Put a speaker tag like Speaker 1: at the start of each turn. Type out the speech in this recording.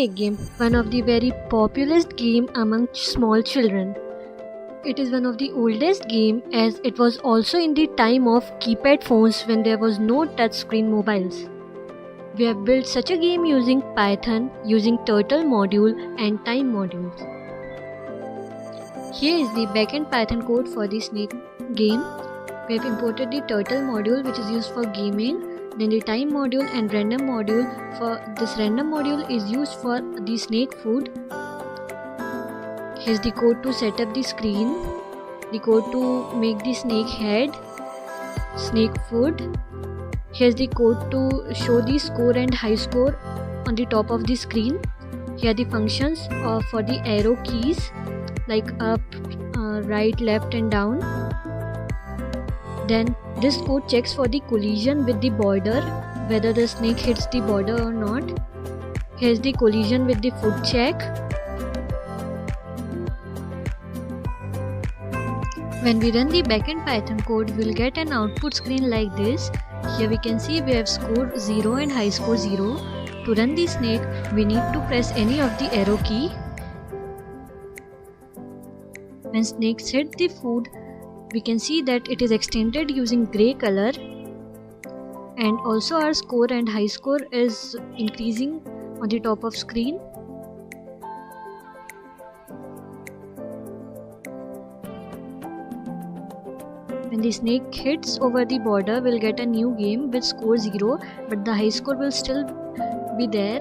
Speaker 1: snake game, one of the very popular game among small children. It is one of the oldest game as it was also in the time of keypad phones when there was no touchscreen mobiles. We have built such a game using Python, using turtle module and time modules. Here is the backend Python code for the snake game. We have imported the turtle module which is used for gaming, then the time module and random module. For this random module is used for the snake food. Here's the code to set up the screen, the code to make the snake head, snake food. Here's the code to show the score and high score on the top of the screen. Here are the functions for the arrow keys like up, right, left and down. Then this code checks for the collision with the border, whether the snake hits the border or not. Here's the collision with the foot check. When we run the backend Python code, we'll get an output screen like this. Here we can see we have score 0 and high score 0. To run the snake, we need to press any of the arrow key. When snakes hit the food, we can see that it is extended using grey color, and also our score and high score is increasing on the top of screen. When the snake hits over the border, we'll get a new game with score 0, but the high score will still be there.